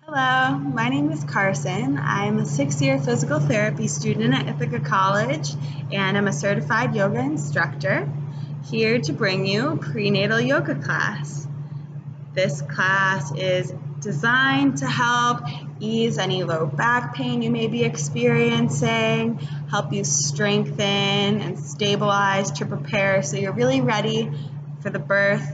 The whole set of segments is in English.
Hello, my name is Carson. I'm a sixth-year physical therapy student at Ithaca College, and I'm a certified yoga instructor here to bring you prenatal yoga class. This class is designed to help ease any low back pain you may be experiencing, help you strengthen and stabilize to prepare so you're really ready for the birth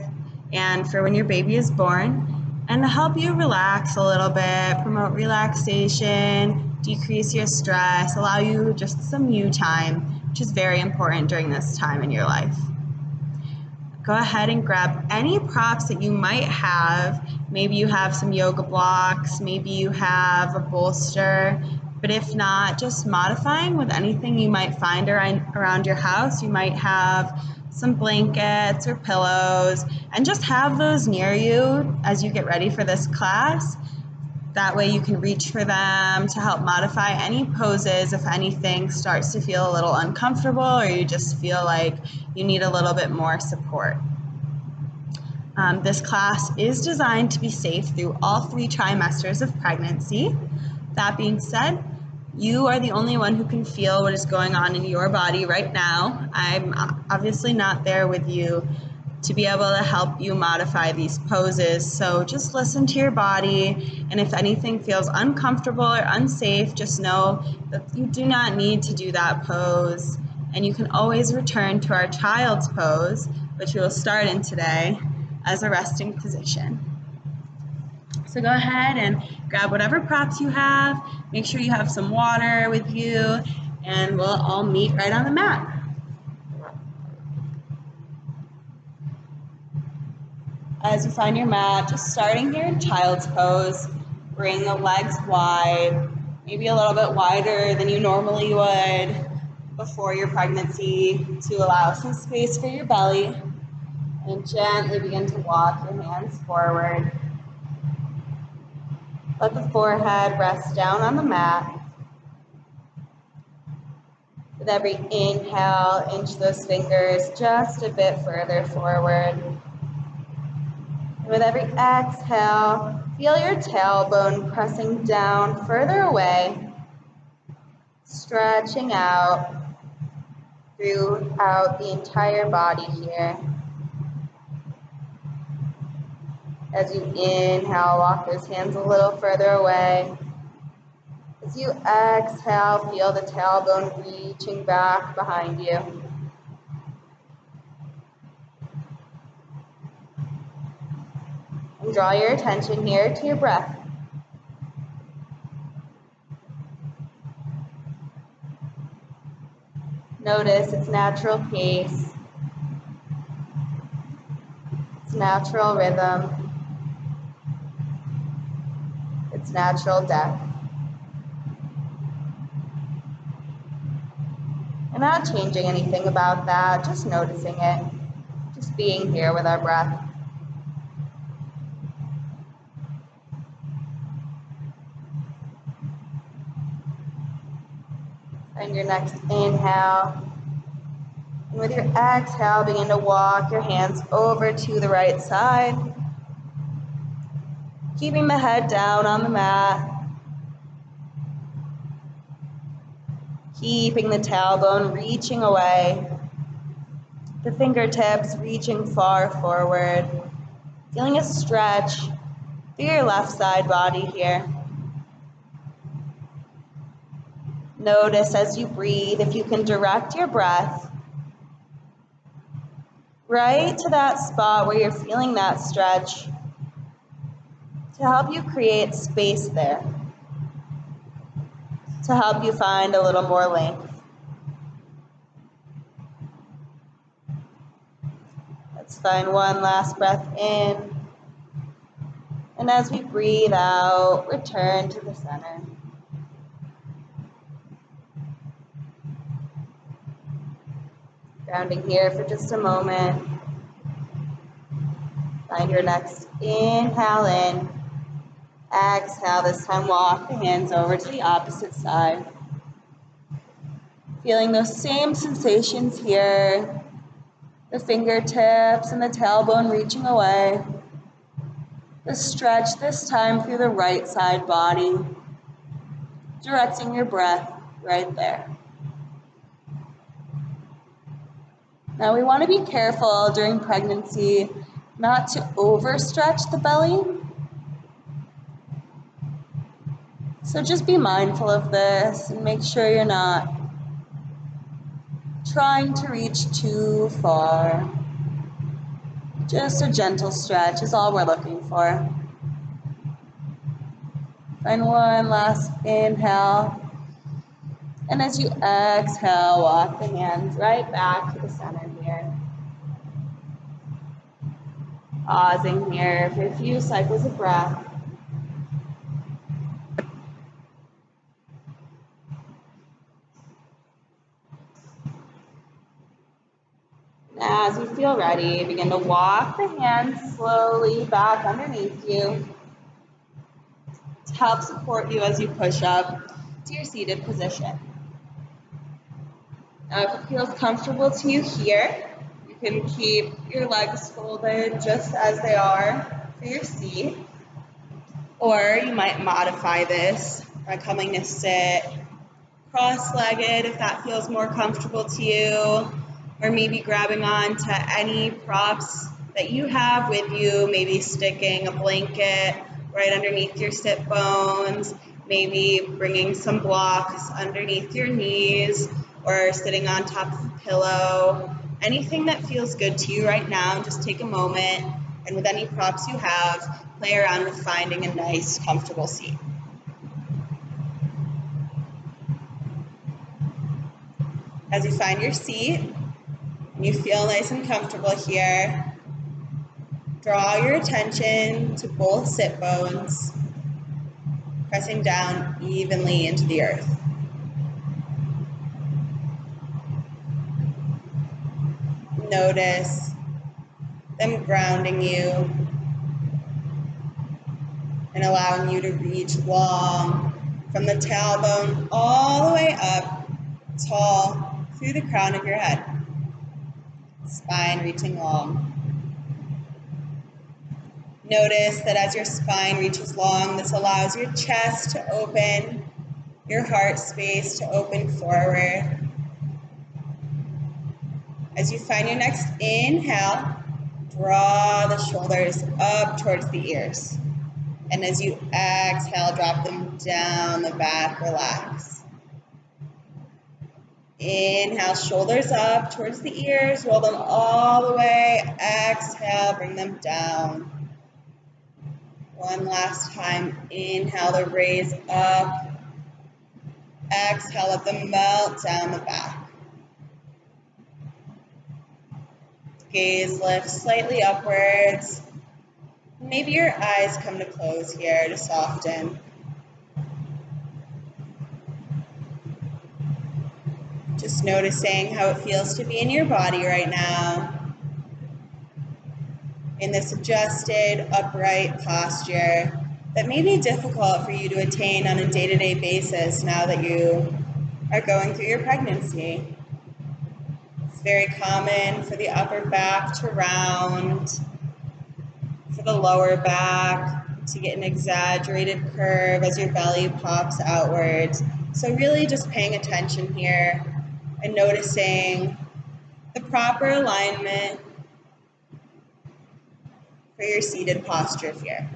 and for when your baby is born, and to help you relax a little bit, promote relaxation, decrease your stress, allow you just some you time, which is very important during this time in your life. Go ahead and grab any props that you might have. Maybe you have some yoga blocks, maybe you have a bolster, but if not, just modifying with anything you might find around your house. You might have some blankets or pillows, and just have those near you as you get ready for this class. That way you can reach for them to help modify any poses if anything starts to feel a little uncomfortable or you just feel like you need a little bit more support. This class is designed to be safe through all 3 trimesters of pregnancy. That being said, you are the only one who can feel what is going on in your body right now. I'm obviously not there with you to be able to help you modify these poses, so just listen to your body, and if anything feels uncomfortable or unsafe, just know that you do not need to do that pose, and you can always return to our child's pose, which we will start in today, as a resting position. So go ahead and grab whatever props you have, make sure you have some water with you, and we'll all meet right on the mat. As you find your mat, just starting here in child's pose, bring the legs wide, maybe a little bit wider than you normally would before your pregnancy to allow some space for your belly, and gently begin to walk your hands forward. Let the forehead rest down on the mat. With every inhale, inch those fingers just a bit further forward. And with every exhale, feel your tailbone pressing down further away, stretching out throughout the entire body here. As you inhale, walk those hands a little further away. As you exhale, feel the tailbone reaching back behind you. And draw your attention here to your breath. Notice its natural pace, its natural rhythm, its natural depth. And not changing anything about that, just noticing it, just being here with our breath. Find your next inhale. And with your exhale, begin to walk your hands over to the right side. Keeping the head down on the mat. Keeping the tailbone reaching away. The fingertips reaching far forward. Feeling a stretch through your left side body here. Notice as you breathe if you can direct your breath right to that spot where you're feeling that stretch to help you create space there, to help you find a little more length. Let's find one last breath in, and as we breathe out, return to the center. Grounding here for just a moment. Find your next inhale in. Exhale, this time walk the hands over to the opposite side. Feeling those same sensations here. The fingertips and the tailbone reaching away. The stretch this time through the right side body, directing your breath right there. Now we want to be careful during pregnancy not to overstretch the belly. So just be mindful of this and make sure you're not trying to reach too far. Just a gentle stretch is all we're looking for. Find one last inhale. And as you exhale, walk the hands right back to the center here. Pausing here for a few cycles of breath. Now, as you feel ready, begin to walk the hands slowly back underneath you to help support you as you push up to your seated position. Now, if it feels comfortable to you here, you can keep your legs folded just as they are for your seat, or you might modify this by coming to sit cross-legged if that feels more comfortable to you, or maybe grabbing on to any props that you have with you, maybe sticking a blanket right underneath your sit bones, maybe bringing some blocks underneath your knees, or sitting on top of a pillow. Anything that feels good to you right now, just take a moment, and with any props you have, play around with finding a nice, comfortable seat. As you find your seat, and you feel nice and comfortable here, draw your attention to both sit bones, pressing down evenly into the earth. Notice them grounding you and allowing you to reach long from the tailbone all the way up, tall through the crown of your head. Spine reaching long. Notice that as your spine reaches long, this allows your chest to open, your heart space to open forward. As you find your next inhale, draw the shoulders up towards the ears. And as you exhale, drop them down the back, relax. Inhale, shoulders up towards the ears, roll them all the way. Exhale, bring them down. One last time, inhale to raise up. Exhale, let them melt down the back. Gaze lifts slightly upwards. Maybe your eyes come to close here to soften. Just noticing how it feels to be in your body right now, in this adjusted, upright posture that may be difficult for you to attain on a day-to-day basis now that you are going through your pregnancy. It's very common for the upper back to round, for the lower back to get an exaggerated curve as your belly pops outwards. So really just paying attention here and noticing the proper alignment for your seated posture here.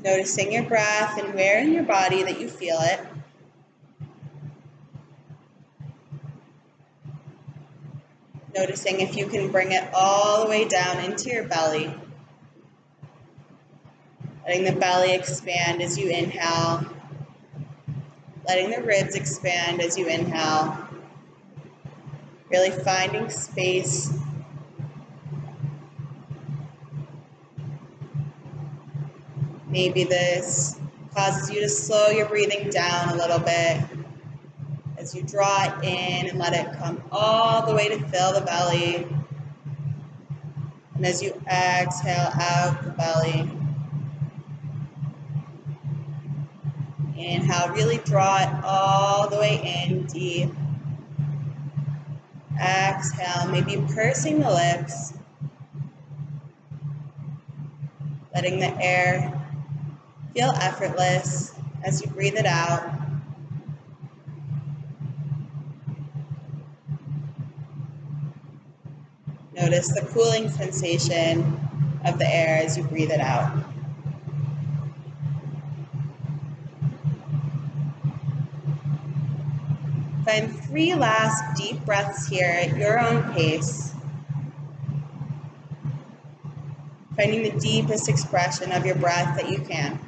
Noticing your breath and where in your body that you feel it. Noticing if you can bring it all the way down into your belly. Letting the belly expand as you inhale. Letting the ribs expand as you inhale. Really finding space. Maybe this causes you to slow your breathing down a little bit as you draw it in and let it come all the way to fill the belly. And as you exhale out the belly, inhale, really draw it all the way in deep. Exhale, maybe pursing the lips, letting the air feel effortless as you breathe it out. Notice the cooling sensation of the air as you breathe it out. Find 3 last deep breaths here at your own pace, finding the deepest expression of your breath that you can.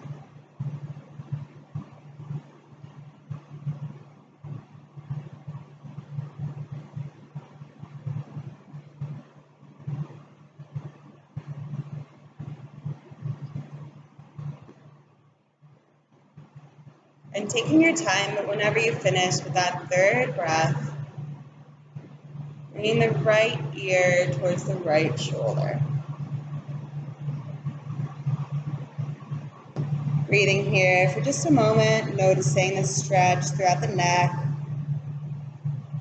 And taking your time, but whenever you finish with that 3rd breath, bringing the right ear towards the right shoulder. Breathing here for just a moment, noticing the stretch throughout the neck.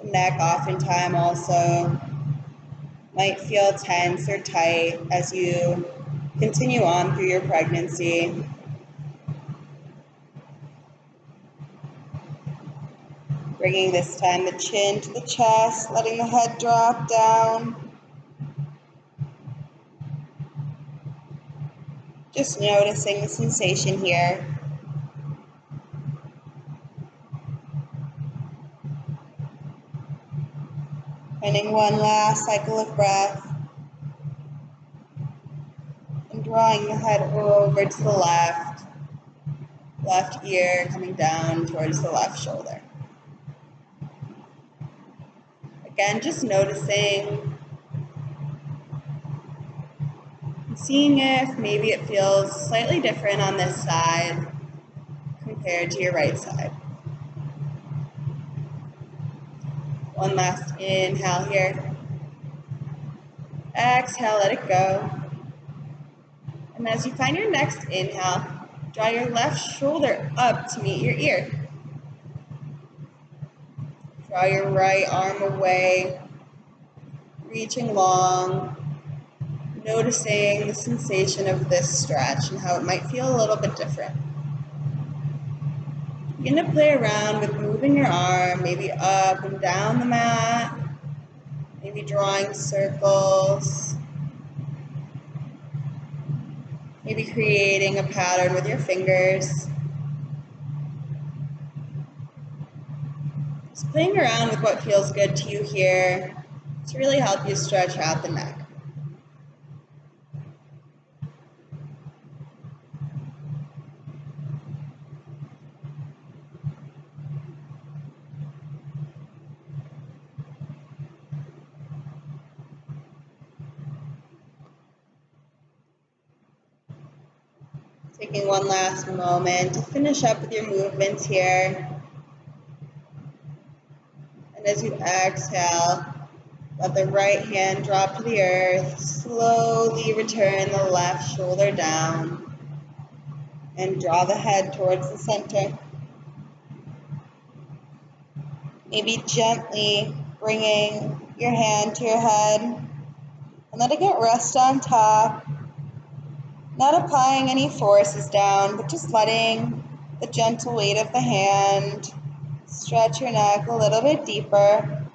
The neck oftentimes also might feel tense or tight as you continue on through your pregnancy. Bringing this time the chin to the chest, letting the head drop down. Just noticing the sensation here. Finding one last cycle of breath. And drawing the head over to the left. Left ear coming down towards the left shoulder. Again, just noticing. Seeing if maybe it feels slightly different on this side compared to your right side. One last inhale here. Exhale, let it go. And as you find your next inhale, draw your left shoulder up to meet your ear. Draw your right arm away, reaching long. Noticing the sensation of this stretch and how it might feel a little bit different. Begin to play around with moving your arm, maybe up and down the mat, maybe drawing circles, maybe creating a pattern with your fingers. Just playing around with what feels good to you here to really help you stretch out the neck. Taking one last moment to finish up with your movements here. And as you exhale, let the right hand drop to the earth. Slowly return the left shoulder down and draw the head towards the center. Maybe gently bringing your hand to your head and letting it rest on top. Not applying any forces down, but just letting the gentle weight of the hand stretch your neck a little bit deeper.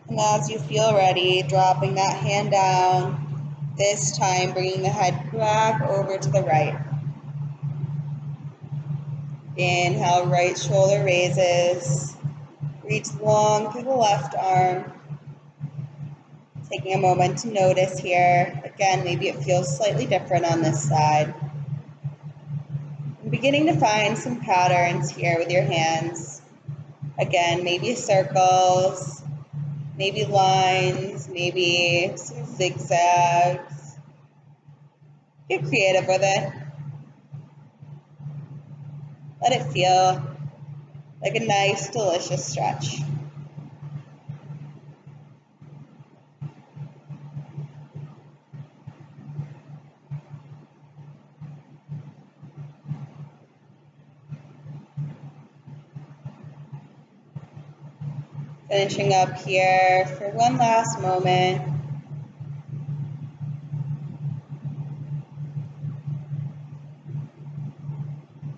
And as you feel ready, dropping that hand down, this time bringing the head back over to the right. Inhale, right shoulder raises. Reach long through the left arm. Taking a moment to notice here. Again, maybe it feels slightly different on this side. And beginning to find some patterns here with your hands. Again, maybe circles, maybe lines, maybe some zigzags. Get creative with it. Let it feel like a nice, delicious stretch. Finishing up here for one last moment.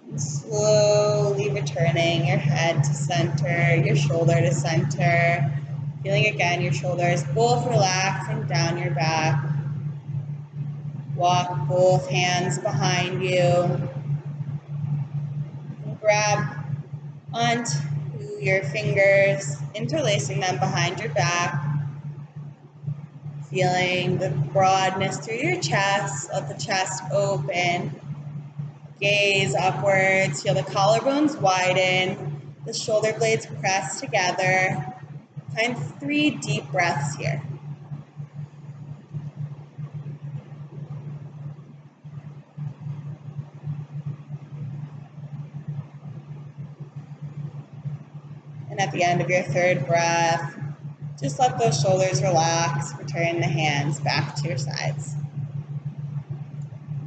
And slowly returning your head to center, your shoulder to center. Feeling again your shoulders both relaxing down your back. Walk both hands behind you. And grab onto your fingers, interlacing them behind your back. Feeling the broadness through your chest. Let the chest open. Gaze upwards. Feel the collarbones widen. The shoulder blades press together. Find 3 deep breaths here. And at the end of your 3rd breath, just let those shoulders relax. Return the hands back to your sides.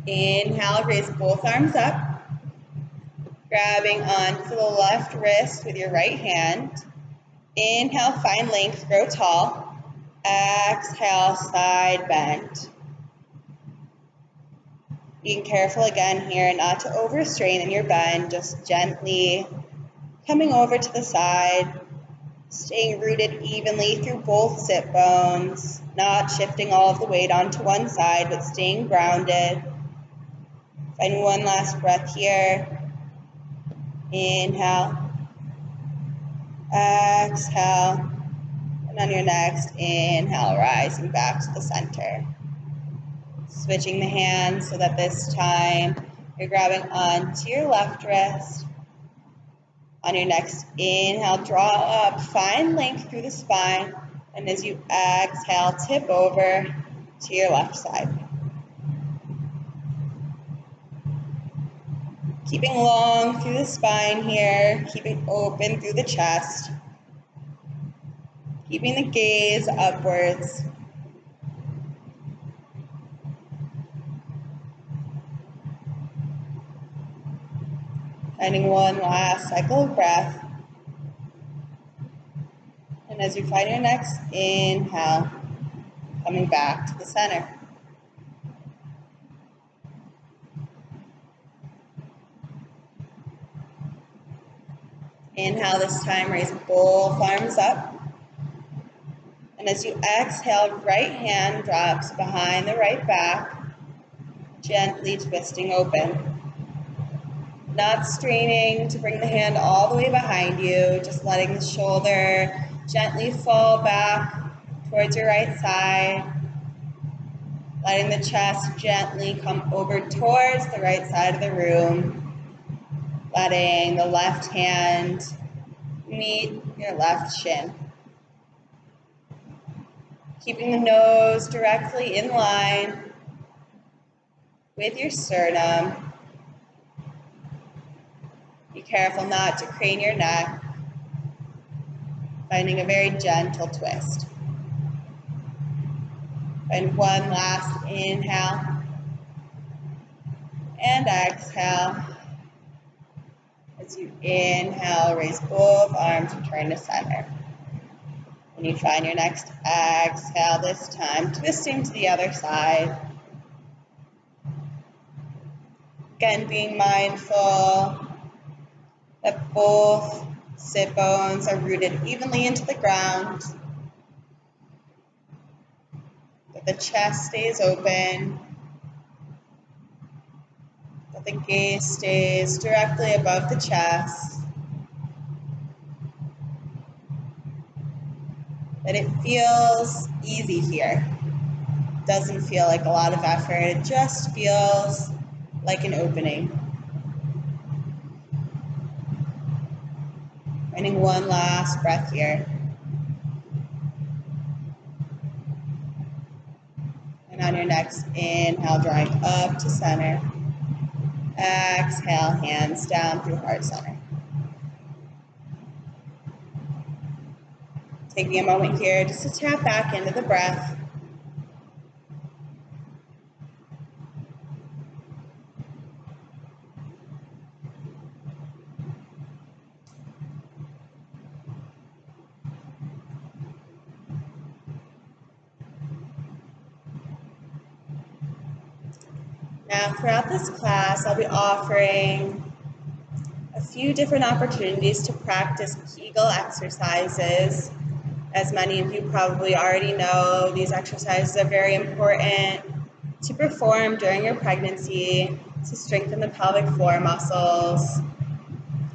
Inhale, raise both arms up. Grabbing onto the left wrist with your right hand. Inhale, find length, grow tall. Exhale, side bend. Being careful again here not to overstrain in your bend, just gently coming over to the side, staying rooted evenly through both sit bones, not shifting all of the weight onto one side, but staying grounded. Find one last breath here. Inhale, exhale, and on your next inhale, rising back to the center. Switching the hands so that this time you're grabbing onto your left wrist. On your next inhale, draw up, find length through the spine, and as you exhale, tip over to your left side. Keeping long through the spine here, keeping open through the chest, keeping the gaze upwards. Finding one last cycle of breath. And as you find your next inhale, coming back to the center. Inhale this time, raise both arms up. And as you exhale, right hand drops behind the right back, gently twisting open. Not straining to bring the hand all the way behind you, just letting the shoulder gently fall back towards your right side. Letting the chest gently come over towards the right side of the room. Letting the left hand meet your left shin. Keeping the nose directly in line with your sternum. Be careful not to crane your neck. Finding a very gentle twist. Find one last inhale and exhale. As you inhale, raise both arms, return to center. When you find your next exhale, this time twisting to the other side. Again, being mindful that both sit bones are rooted evenly into the ground. That the chest stays open. That the gaze stays directly above the chest. That it feels easy here. Doesn't feel like a lot of effort. It just feels like an opening. Finding one last breath here. And on your next inhale, drawing up to center. Exhale, hands down through heart center. Taking a moment here just to tap back into the breath. Now, throughout this class, I'll be offering a few different opportunities to practice Kegel exercises. As many of you probably already know, these exercises are very important to perform during your pregnancy to strengthen the pelvic floor muscles.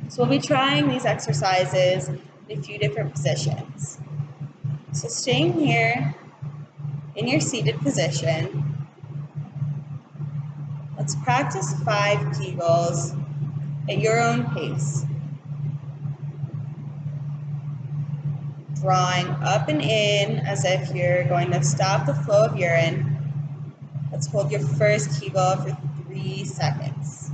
So we'll be trying these exercises in a few different positions. So staying here in your seated position, let's practice 5 Kegels at your own pace. Drawing up and in as if you're going to stop the flow of urine. Let's hold your first Kegel for 3 seconds.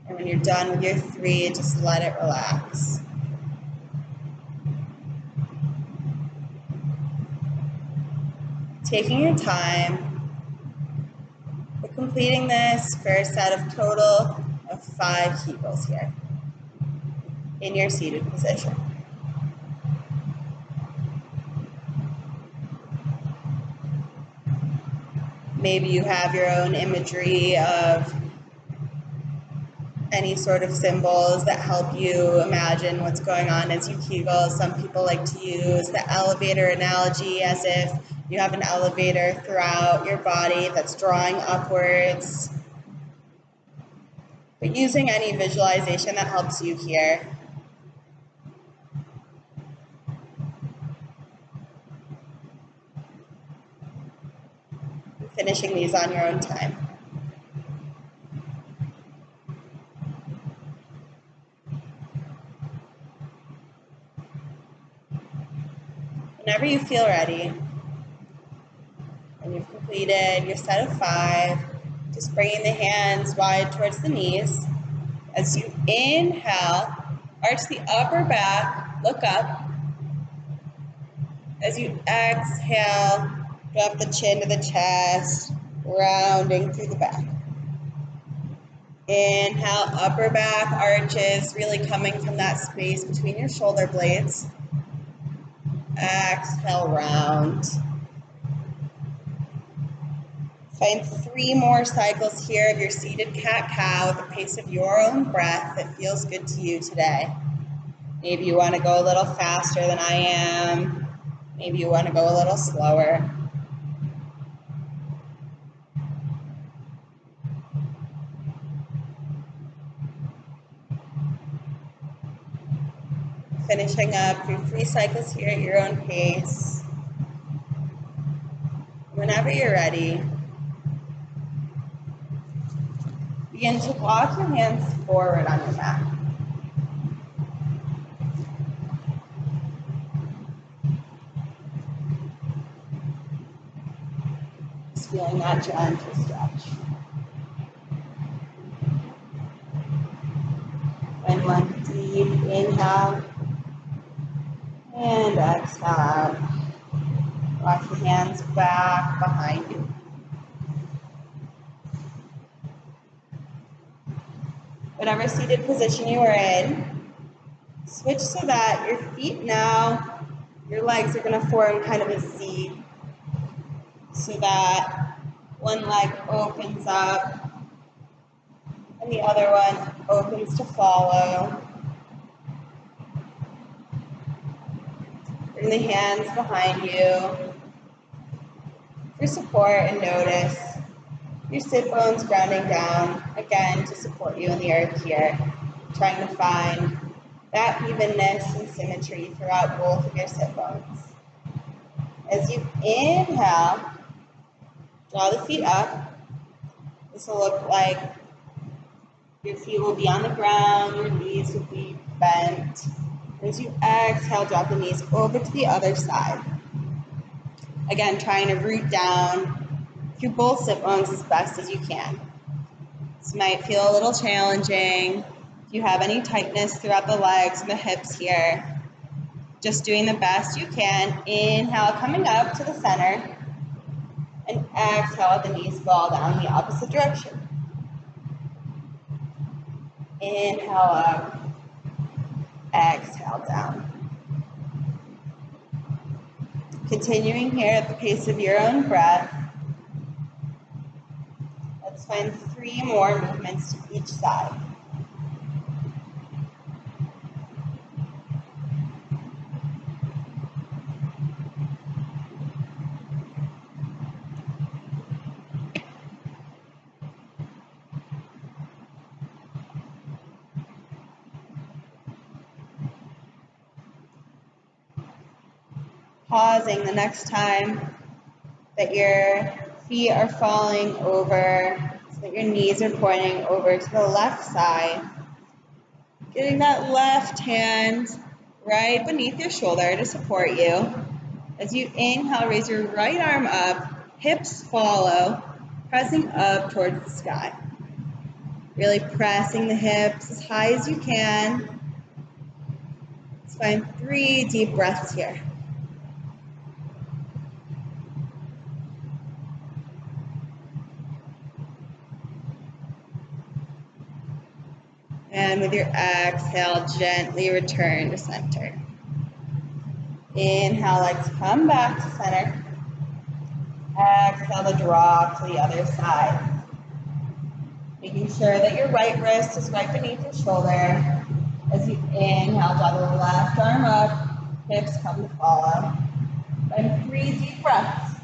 And when you're done with your 3, just let it relax. Taking your time, we're completing this for a set of total of 5 Kegels here in your seated position. Maybe you have your own imagery of any sort of symbols that help you imagine what's going on as you Kegel. Some people like to use the elevator analogy as if you have an elevator throughout your body that's drawing upwards. But using any visualization that helps you here. Finishing these on your own time. Whenever you feel ready, and you've completed your set of 5, just bringing the hands wide towards the knees. As you inhale, arch the upper back, look up. As you exhale, drop the chin to the chest, rounding through the back. Inhale, upper back arches, really coming from that space between your shoulder blades. Exhale, round. Find 3 more cycles here of your seated cat-cow at the pace of your own breath that feels good to you today. Maybe you want to go a little faster than I am. Maybe you want to go a little slower. Finishing up your 3 cycles here at your own pace. Whenever you're ready, begin to walk your hands forward on your mat. Just feeling that gentle stretch. And one deep inhale and exhale out. Walk your hands back behind you. Whatever seated position you are in, switch so that your feet now, your legs are going to form kind of a Z, so that one leg opens up and the other one opens to follow. Bring the hands behind you for support and notice your sit bones grounding down, again, to support you in the earth here. Trying to find that evenness and symmetry throughout both of your sit bones. As you inhale, draw the feet up. This will look like your feet will be on the ground, your knees will be bent. As you exhale, drop the knees over to the other side. Again, trying to root down through both sit bones as best as you can. This might feel a little challenging. If you have any tightness throughout the legs and the hips here, just doing the best you can. Inhale, coming up to the center, and exhale, the knees fall down the opposite direction. Inhale up, exhale down. Continuing here at the pace of your own breath. find 3 more movements to each side. Pausing the next time that your feet are falling over, so that your knees are pointing over to the left side. Getting that left hand right beneath your shoulder to support you. As you inhale, raise your right arm up, hips follow, pressing up towards the sky. Really pressing the hips as high as you can. Let's find 3 deep breaths here. And with your exhale, gently return to center. Inhale, legs come back to center. Exhale to drop to the other side. Making sure that your right wrist is right beneath your shoulder. As you inhale, draw the left arm up, hips come to follow. And 3 deep breaths.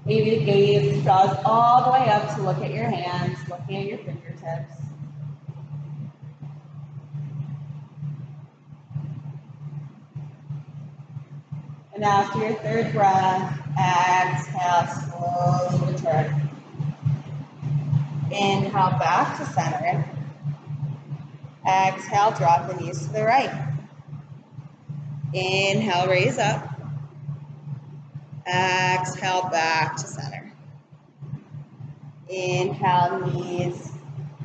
Maybe the gaze draws all the way up to look at your hands, looking at your fingertips. And after your 3rd breath, exhale, slowly return. Inhale back to center. Exhale, drop the knees to the right. Inhale, raise up. Exhale, back to center. Inhale, knees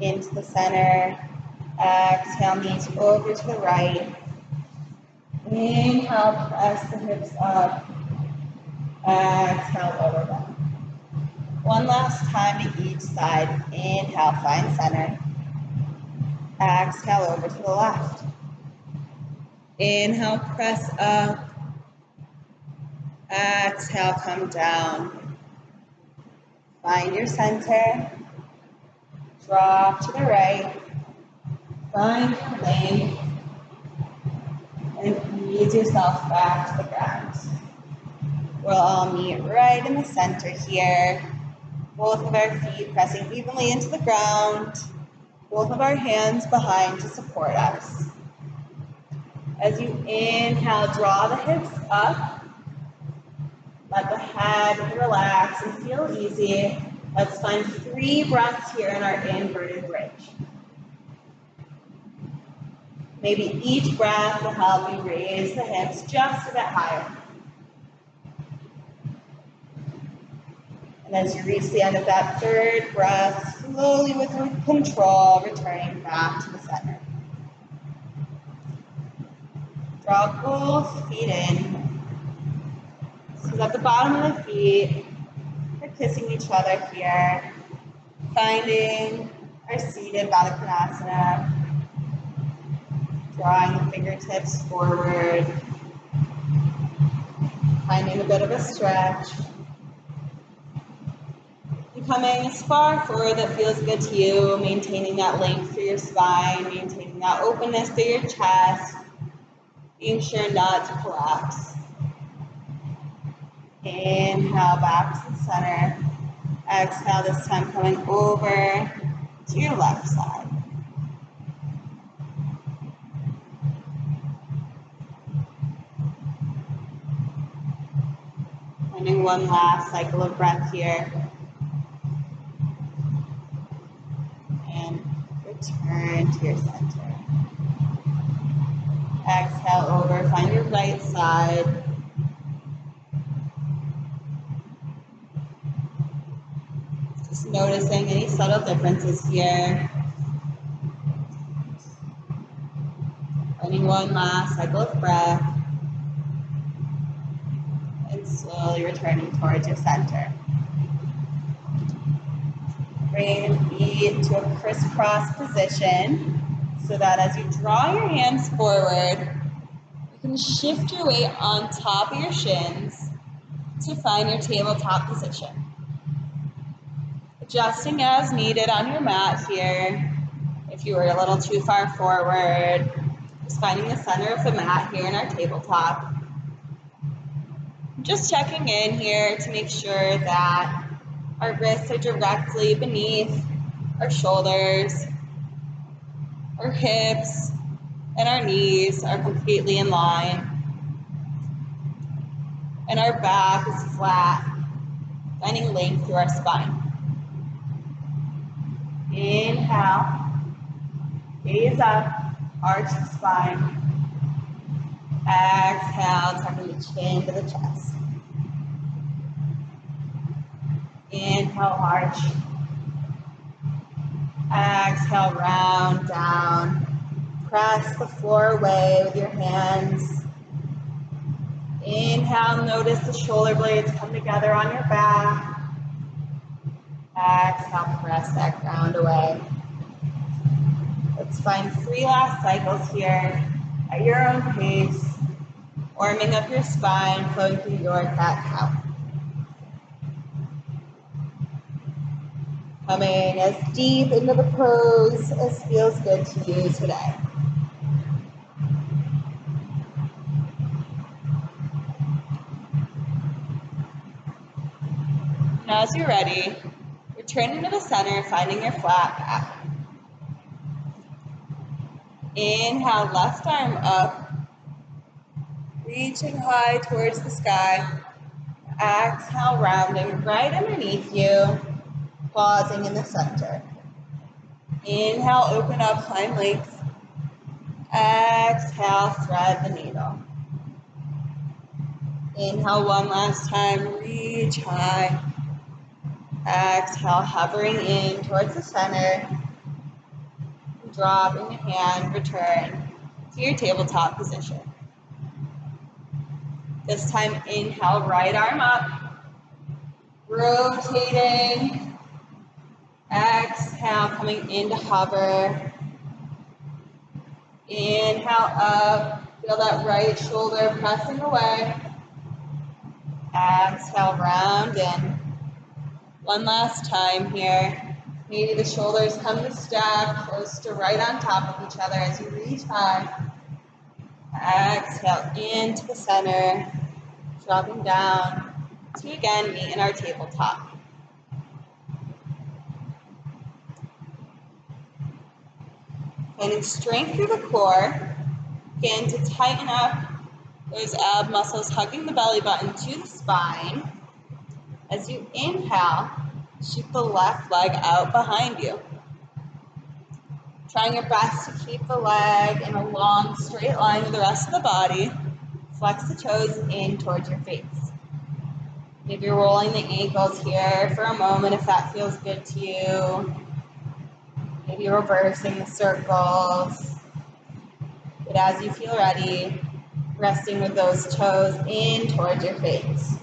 into the center. Exhale, knees over to the right. Inhale, press the hips up. Exhale, lower them. One last time to each side. Inhale, find center. Exhale, over to the left. Inhale, press up. Exhale, come down. Find your center. Drop to the right. Find your length. And ease yourself back to the ground. We'll all meet right in the center here. Both of our feet pressing evenly into the ground. Both of our hands behind to support us. As you inhale, draw the hips up. Let the head relax and feel easy. Let's find 3 breaths here in our inverted bridge. Maybe each breath will help you raise the hips just a bit higher. And as you reach the end of that 3rd breath, slowly with control, returning back to the center. Draw both feet in. So at the bottom of the feet, we're kissing each other here. Finding our seated Baddha Konasana. Drawing the fingertips forward. Finding a bit of a stretch. And coming as far forward that feels good to you, maintaining that length through your spine, maintaining that openness through your chest, being sure not to collapse. Inhale back to the center. Exhale, this time coming over to your left side. Finding one last cycle of breath here. And return to your center. Exhale over, find your right side. Just noticing any subtle differences here. Finding one last cycle of breath. And slowly returning towards your center. Bring your feet to a crisscross position so that as you draw your hands forward, you can shift your weight on top of your shins to find your tabletop position. Adjusting as needed on your mat here. If you were a little too far forward, just finding the center of the mat here in our tabletop. Just checking in here to make sure that our wrists are directly beneath our shoulders, our hips, and our knees are completely in line. And our back is flat, finding length through our spine. Inhale, gaze up, arch the spine. Exhale, tucking the chin to the chest. Inhale, arch. Exhale, round down. Press the floor away with your hands. Inhale, notice the shoulder blades come together on your back. Exhale, press that ground away. Let's find 3 last cycles here at your own pace, warming up your spine, flowing through your cat-cow. Coming as deep into the pose as feels good to you today. Now as you're ready, return into the center, finding your flat back. Inhale, left arm up, reaching high towards the sky. Exhale, rounding right underneath you, pausing in the center. Inhale, open up, climb length. Exhale, thread the needle. Inhale one last time, reach high. Exhale, hovering in towards the center. Dropping the hand, return to your tabletop position. This time, inhale, right arm up. Rotating. Exhale, coming into hover. Inhale up. Feel that right shoulder pressing away. Exhale, round in. One last time here. Maybe the shoulders come to stack close to right on top of each other as you reach high. Exhale into the center, dropping down to again meet in our tabletop. Finding strength through the core. Begin to tighten up those ab muscles, hugging the belly button to the spine. As you inhale, shoot the left leg out behind you. Trying your best to keep the leg in a long, straight line with the rest of the body. Flex the toes in towards your face. Maybe you're rolling the ankles here for a moment if that feels good to you. Maybe you're reversing the circles. But as you feel ready, resting with those toes in towards your face.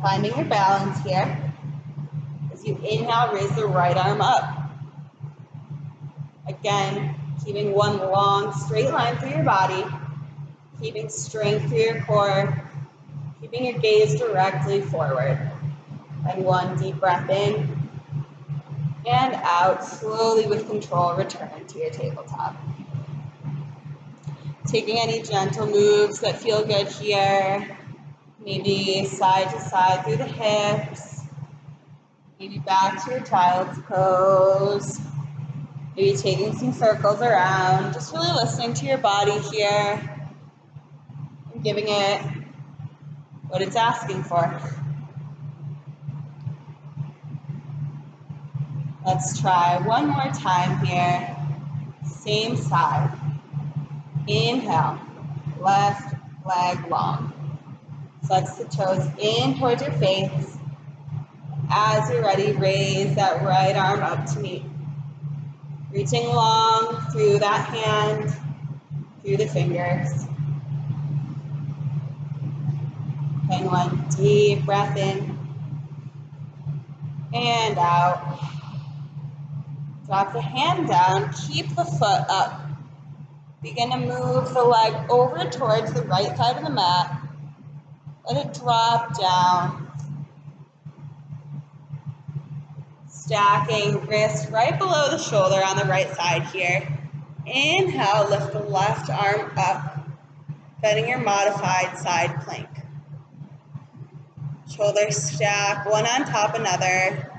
Finding your balance here. As you inhale, raise the right arm up. Again, keeping one long straight line through your body, keeping strength through your core, keeping your gaze directly forward. And one deep breath in and out, slowly with control, return to your tabletop. Taking any gentle moves that feel good here, maybe side to side through the hips, maybe back to your child's pose. Maybe taking some circles around, just really listening to your body here and giving it what it's asking for. Let's try one more time here. Same side. Inhale, left leg long. Flex the toes in towards your face. As you're ready, raise that right arm up to meet. Reaching long through that hand, through the fingers. Taking one deep breath in and out. Drop the hand down, keep the foot up. Begin to move the leg over towards the right side of the mat. Let it drop down. Stacking wrist right below the shoulder on the right side here. Inhale, lift the left arm up, finding your modified side plank. Shoulders stack one on top another.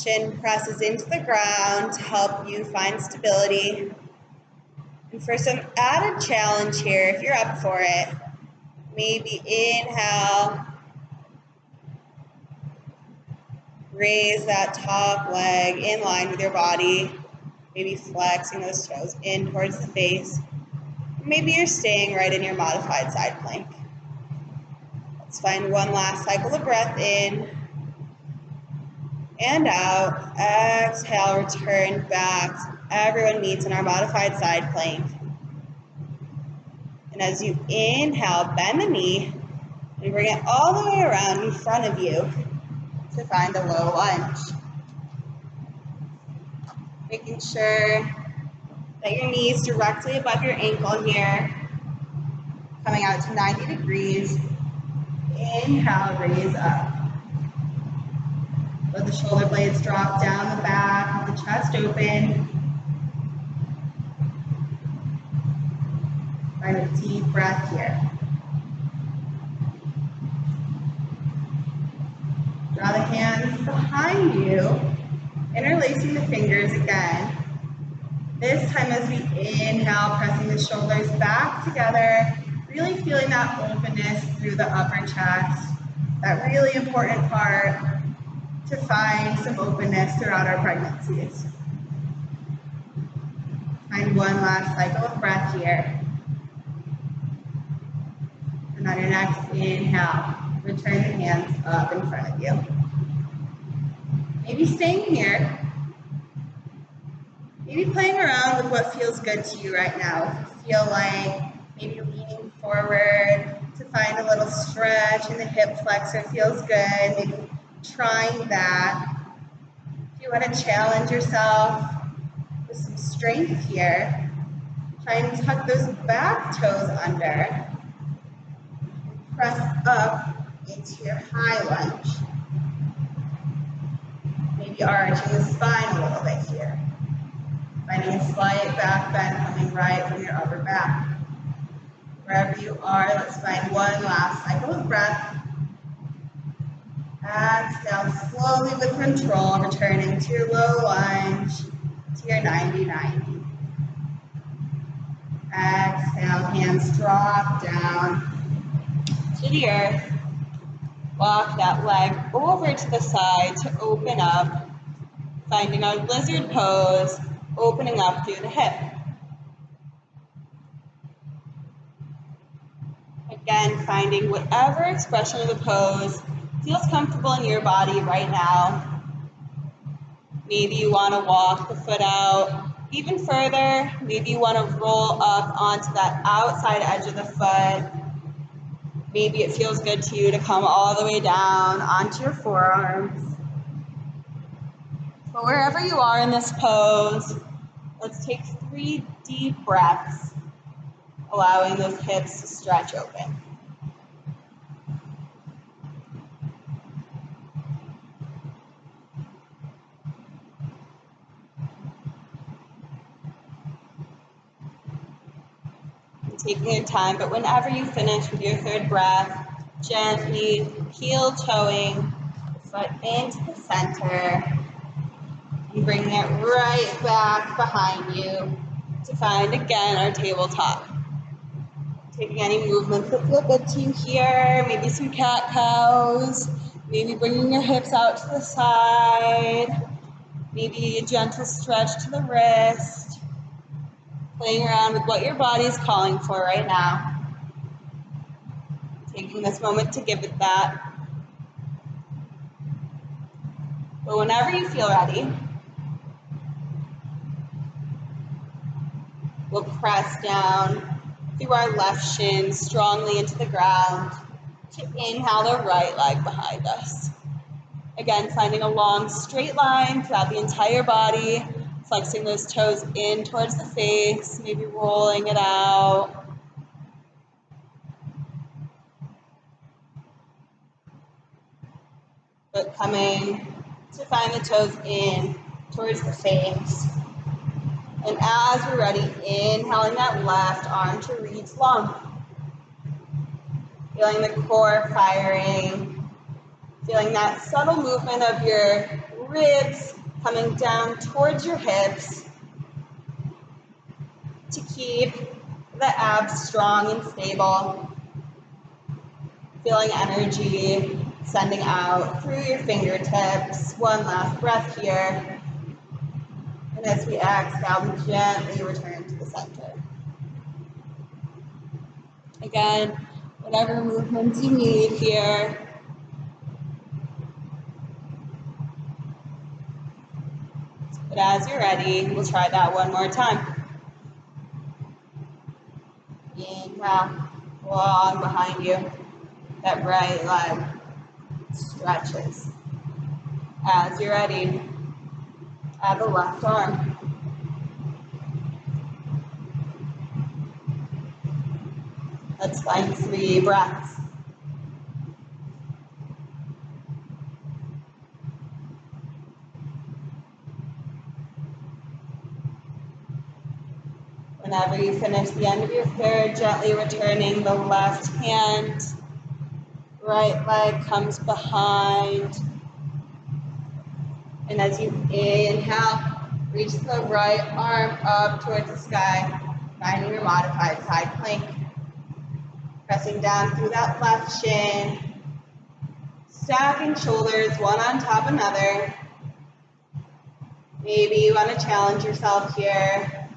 Chin presses into the ground to help you find stability. And for some added challenge here, if you're up for it, maybe inhale, raise that top leg in line with your body, maybe flexing those toes in towards the face. Maybe you're staying right in your modified side plank. Let's find one last cycle of breath in and out. Exhale, return back. Everyone meets in our modified side plank. And as you inhale, bend the knee and bring it all the way around in front of you to find a low lunge. Making sure that your knee is directly above your ankle here. Coming out to 90 degrees. Inhale, raise up. Let the shoulder blades drop down the back, the chest open. Find a deep breath here. Draw the hands behind you, interlacing the fingers again. This time as we inhale, pressing the shoulders back together, really feeling that openness through the upper chest, that really important part to find some openness throughout our pregnancies. Find one last cycle of breath here. And on your next inhale, return the hands up in front of you. Maybe staying here. Maybe playing around with what feels good to you right now. If you feel like maybe leaning forward to find a little stretch in the hip flexor feels good. Maybe trying that. If you want to challenge yourself with some strength here, try and tuck those back toes under. Press up into your high lunge. Maybe arching the spine a little bit here. Finding a slight back bend coming right from your upper back. Wherever you are, let's find one last cycle of breath. Exhale slowly with control, returning to your low lunge, to your 90-90. Exhale, hands drop down to the earth. Walk that leg over to the side to open up, finding our lizard pose, opening up through the hip. Again, finding whatever expression of the pose feels comfortable in your body right now. Maybe you want to walk the foot out even further. Maybe you want to roll up onto that outside edge of the foot. Maybe it feels good to you to come all the way down onto your forearms. But wherever you are in this pose, let's take 3 deep breaths, allowing those hips to stretch open. Taking your time, but whenever you finish with your 3rd breath, gently heel toeing the foot into the center and bringing it right back behind you to find again our tabletop. Taking any movements that feel good to you here, maybe some cat-cows, maybe bringing your hips out to the side, maybe a gentle stretch to the wrist. Playing around with what your body is calling for right now. Taking this moment to give it that. But whenever you feel ready, we'll press down through our left shin strongly into the ground to inhale the right leg behind us. Again, finding a long straight line throughout the entire body. Flexing those toes in towards the face, maybe rolling it out. But coming to find the toes in towards the face. And as we're ready, inhaling that left arm to reach long. Feeling the core firing. Feeling that subtle movement of your ribs coming down towards your hips to keep the abs strong and stable. Feeling energy sending out through your fingertips. One last breath here. And as we exhale, we gently return to the center. Again, whatever movements you need here. But as you're ready, we'll try that one more time. Inhale, long behind you. That right leg stretches. As you're ready, add the left arm. Let's find 3 breaths. Whenever you finish the end of your third, gently returning the left hand. Right leg comes behind. And as you inhale, reach the right arm up towards the sky, finding your modified side plank. Pressing down through that left shin. Stacking shoulders one on top of another. Maybe you want to challenge yourself here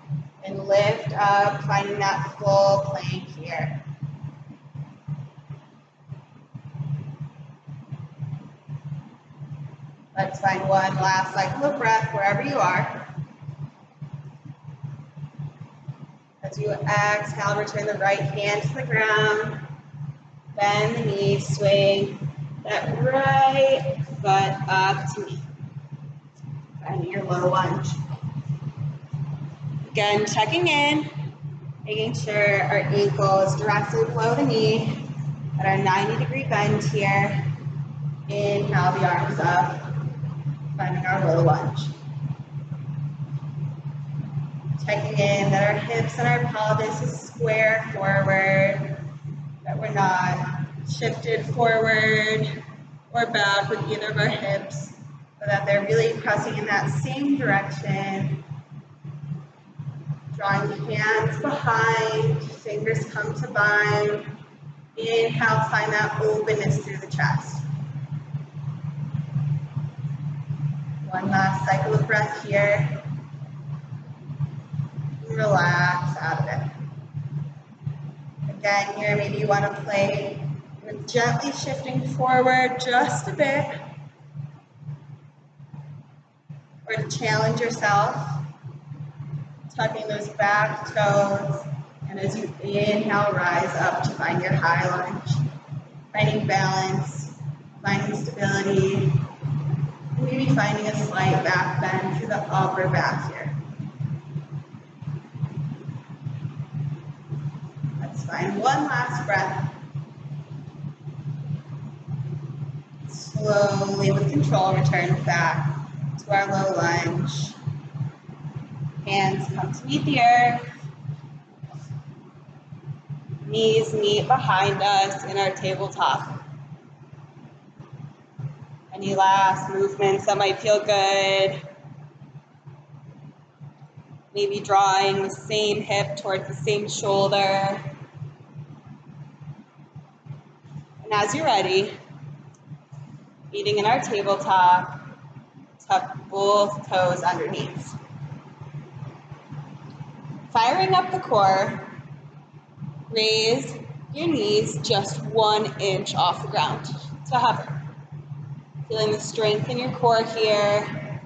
and lift up, finding that full plank here. Let's find one last cycle of breath wherever you are. As you exhale, return the right hand to the ground. Bend the knees, swing that right foot up to meet. Finding your low lunge. Again, checking in, making sure our ankle is directly below the knee at our 90-degree bend here. Inhale the arms up, finding our low lunge. Checking in that our hips and our pelvis is square forward, that we're not shifted forward or back with either of our hips, so that they're really pressing in that same direction. Drawing the hands behind, fingers come to bind. Inhale, find that openness through the chest. One last cycle of breath here. Relax out of it. Again, here, maybe you want to play with gently shifting forward just a bit, or to challenge yourself, tucking those back toes, and as you inhale, rise up to find your high lunge, finding balance, finding stability, and maybe finding a slight back bend through the upper back here. Let's find one last breath. Slowly, with control, return back to our low lunge. Hands come to meet the earth. Knees meet behind us in our tabletop. Any last movements that might feel good? Maybe drawing the same hip towards the same shoulder. And as you're ready, meeting in our tabletop, tuck both toes underneath. Firing up the core, raise your knees just 1 inch off the ground to hover. Feeling the strength in your core here,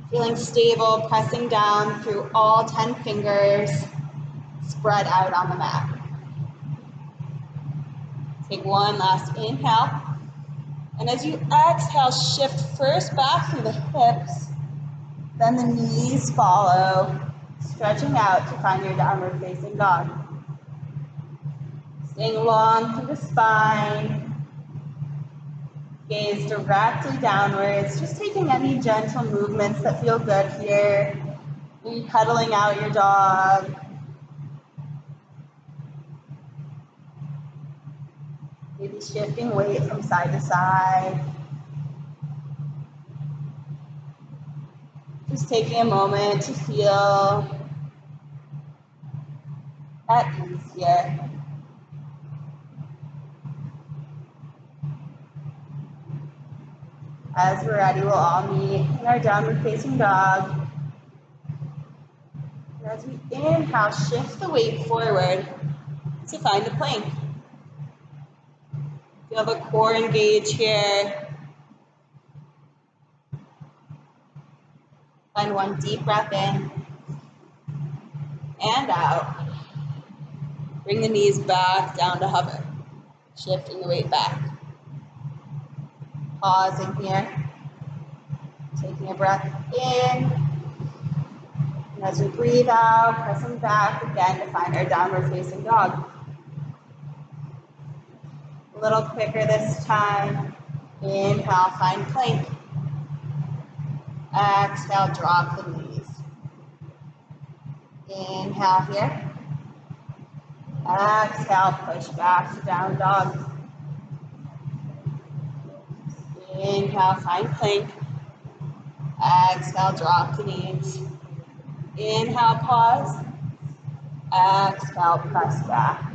feeling stable, pressing down through all 10 fingers, spread out on the mat. Take one last inhale, and as you exhale, shift first back through the hips, then the knees follow, stretching out to find your downward facing dog. Staying long through the spine. Gaze directly downwards, just taking any gentle movements that feel good here. Maybe cuddling out your dog. Maybe shifting weight from side to side. Just taking a moment to feel at ease here. As we're ready, we'll all meet in our downward facing dog. And as we inhale, shift the weight forward to find the plank. Feel the core engage here. Find one deep breath in and out. Bring the knees back down to hover, shifting the weight back. Pausing here, taking a breath in. And as we breathe out, pressing back again to find our downward facing dog. A little quicker this time. Inhale, find plank. Exhale, drop the knees. Inhale here. Exhale, push back to down dog. Inhale, find plank. Exhale, drop the knees. Inhale, pause. Exhale, press back.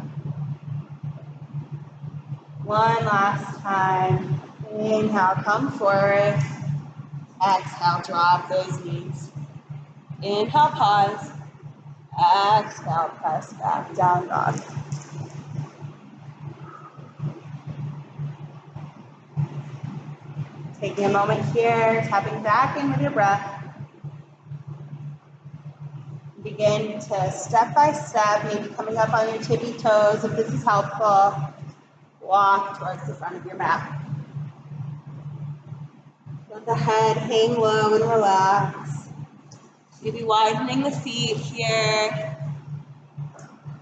One last time. Inhale, come forward. Exhale, drop those knees. Inhale, pause. Exhale, press back, down dog. Taking a moment here, tapping back in with your breath. Begin to step by step, maybe coming up on your tippy toes if this is helpful. Walk towards the front of your mat. Let the head hang low and relax. Maybe widening the feet here.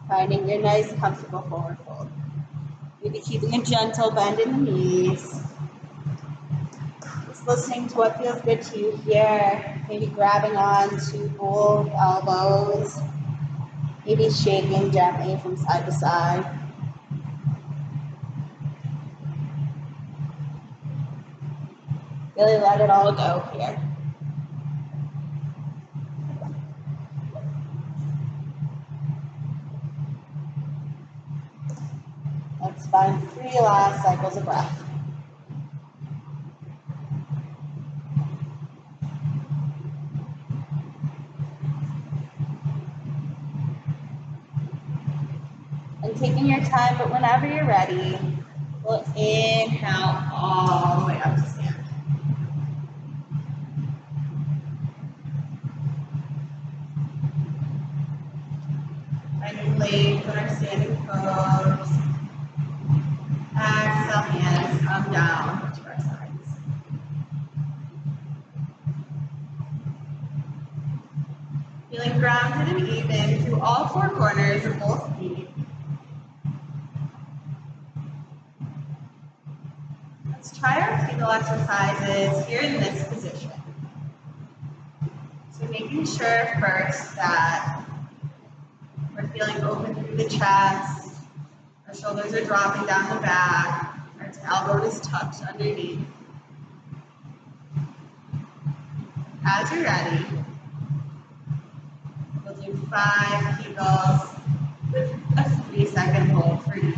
Finding your nice, comfortable forward fold. Maybe keeping a gentle bend in the knees. Just listening to what feels good to you here. Maybe grabbing on to both elbows. Maybe shaking gently from side to side. Really let it all go here. Let's find 3 last cycles of breath. And taking your time, but whenever you're ready, we'll inhale all the way up to stand. Finding length in our standing pose. Exhale, hands come down to our sides. Feeling grounded and even through all 4 corners of both feet. Let's try our kegel exercises here in this position. So making sure first that we're feeling open through the chest, our shoulders are dropping down the back, our tailbone is tucked underneath. As you're ready, we'll do 5 kegels with a 3-second hold for each.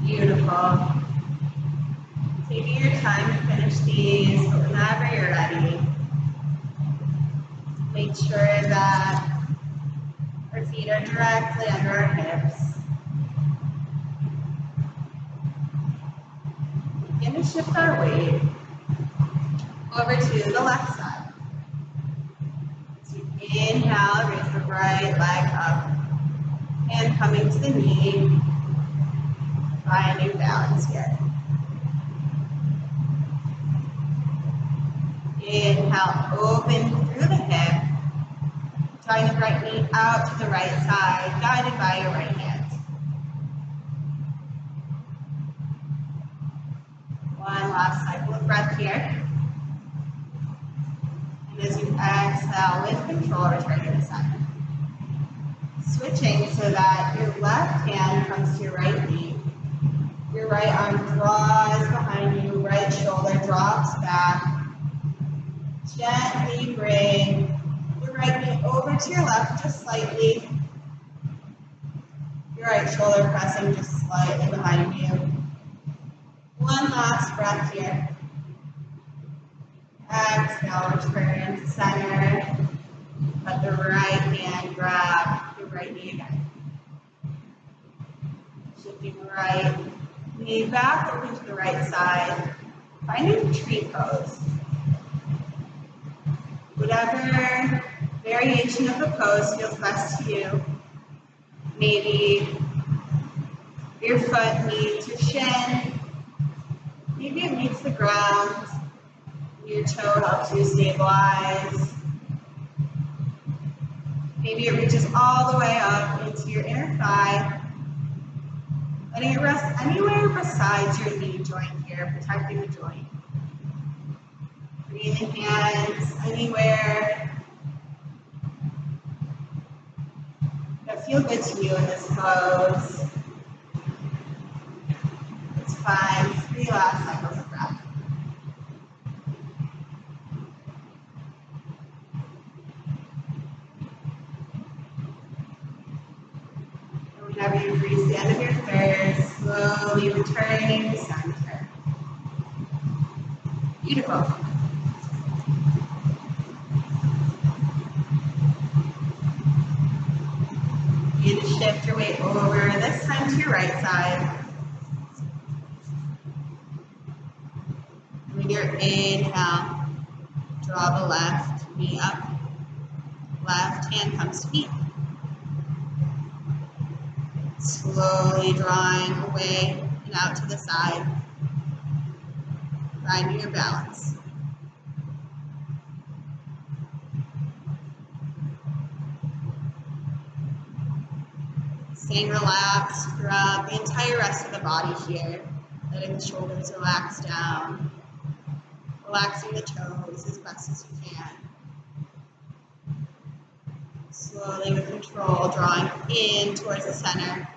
Beautiful. Taking your time to finish these, but whenever you're ready, make sure that our feet are directly under our hips. Begin to shift our weight over to the left side. So inhale, raise the right leg up. Hand coming to the knee. Find your balance here. Inhale, open through the hip. Drawing the right knee out to the right side, guided by your right hand. One last cycle of breath here. And as you exhale with control, return to the center. Switching so that your left hand comes to your right knee. Your right arm draws behind you, right shoulder drops back. Gently bring the right knee over to your left just slightly. Your right shoulder pressing just slightly behind you. One last breath here. Exhale, return to center. Let the right hand grab your right knee again. Shifting the right knee back over to the right side. Finding tree pose. Whatever variation of the pose feels best to you. Maybe your foot meets your shin. Maybe it meets the ground. Your toe helps you stabilize. Maybe it reaches all the way up into your inner thigh. Letting it rest anywhere besides your knee joint here, protecting the joint. Breathing hands anywhere that feel good to you in this pose. It's fine. 3 last cycles of breath. And whenever you reach the end of your third, slowly returning to center. Beautiful. You need to shift your weight over, this time to your right side. With your inhale, draw the left knee up. Left hand comes to feet. Slowly drawing away and out to the side. Finding your balance. Staying relaxed throughout the entire rest of the body here. Letting the shoulders relax down. Relaxing the toes as best as you can. Slowly with control, drawing in towards the center.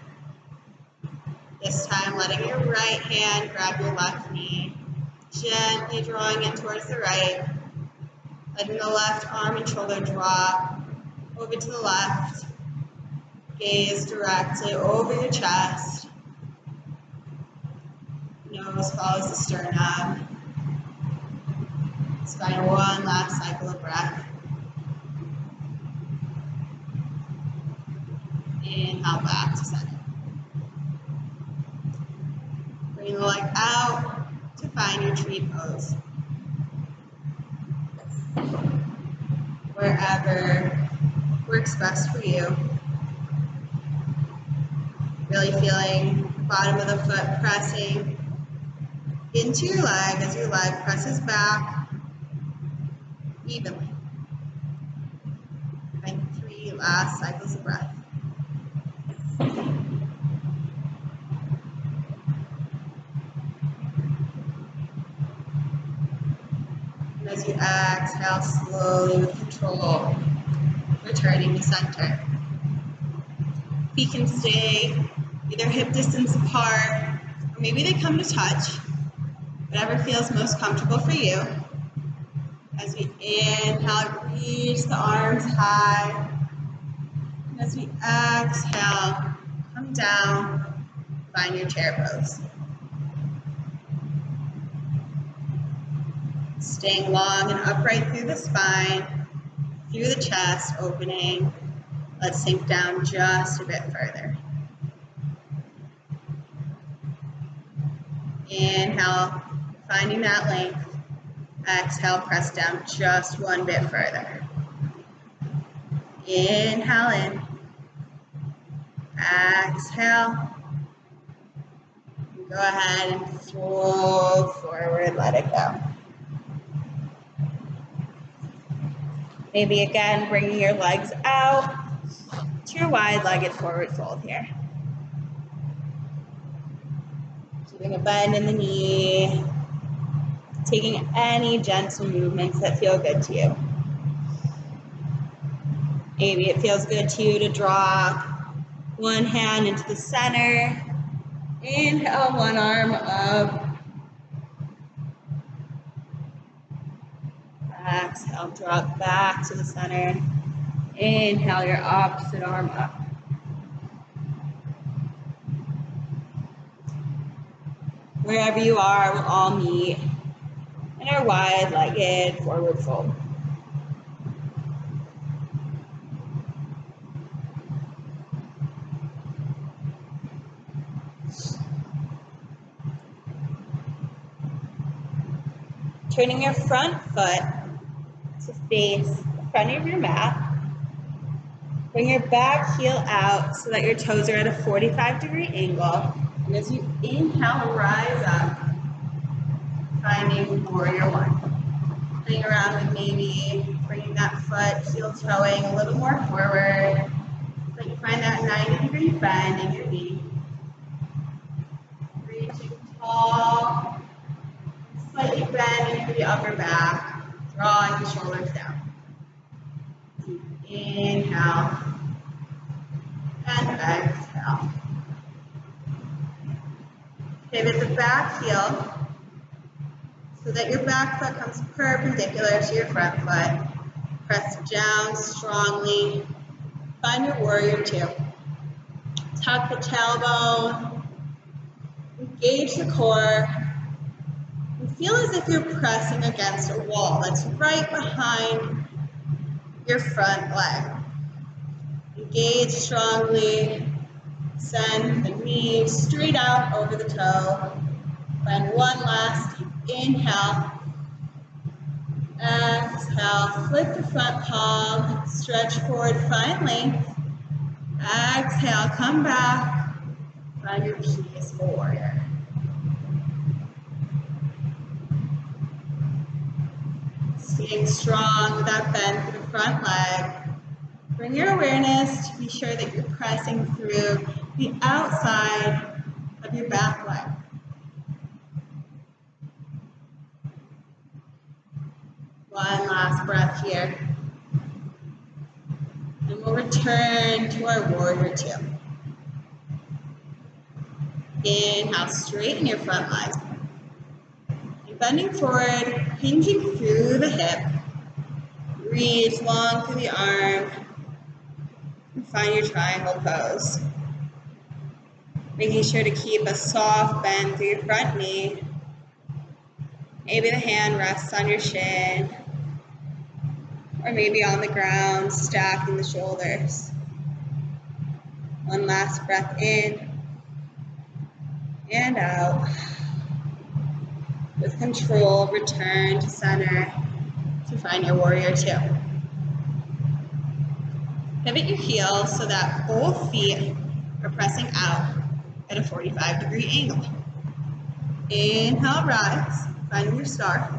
This time letting your right hand grab your left knee. Gently drawing in towards the right. Letting the left arm and shoulder drop over to the left. Gaze directly over your chest. Nose follows the sternum. Let's find one last cycle of breath. Inhale back to center. Bring the leg out to find your tree pose. Wherever works best for you. Really feeling the bottom of the foot pressing into your leg as your leg presses back evenly. And 3 last cycles of breath. And as you exhale slowly with control, returning to center. Feet can stay either hip distance apart, or maybe they come to touch, whatever feels most comfortable for you. As we inhale, reach the arms high. And as we exhale, come down, find your chair pose. Staying long and upright through the spine, through the chest, opening. Let's sink down just a bit further. Inhale, finding that length. Exhale, press down just one bit further. Inhale in. Exhale. Go ahead and fold forward, let it go. Maybe again, bringing your legs out to your wide-legged forward fold here. Keeping a bend in the knee, taking any gentle movements that feel good to you. Maybe it feels good to you to drop one hand into the center. Inhale, one arm up. Exhale, drop back to the center. Inhale, your opposite arm up. Wherever you are, we'll all meet in our wide-legged forward fold. Turning your front foot to face the front of your mat. Bring your back heel out so that your toes are at a 45-degree angle. And as you inhale, rise up, finding warrior one. Playing around with maybe bringing that foot, heel toeing a little more forward. So that you find that 90-degree bend in your knee. Reaching tall. Slightly bend into the upper back, drawing the shoulders down. Deep inhale and exhale. Pivot the back heel so that your back foot comes perpendicular to your front foot. Press down strongly. Find your warrior two. Tuck the tailbone. Engage the core. And feel as if you're pressing against a wall that's right behind your front leg. Engage strongly. Send the knee straight out over the toe. Find one last inhale. Exhale. Flip the front palm. Stretch forward. Find length. Exhale. Come back. Find your peaceful warrior. Staying strong with that bend through the front leg. Bring your awareness to be sure that you're pressing through the outside of your back leg. One last breath here. And we'll return to our warrior two. Inhale, straighten your front leg. Bending forward, hinging through the hip. Reach long through the arm. And find your triangle pose. Making sure to keep a soft bend through your front knee. Maybe the hand rests on your shin. Or maybe on the ground, stacking the shoulders. One last breath in. And out. With control, return to center to find your warrior two. Pivot your heels so that both feet are pressing out at a 45-degree angle. Inhale, rise, find your star.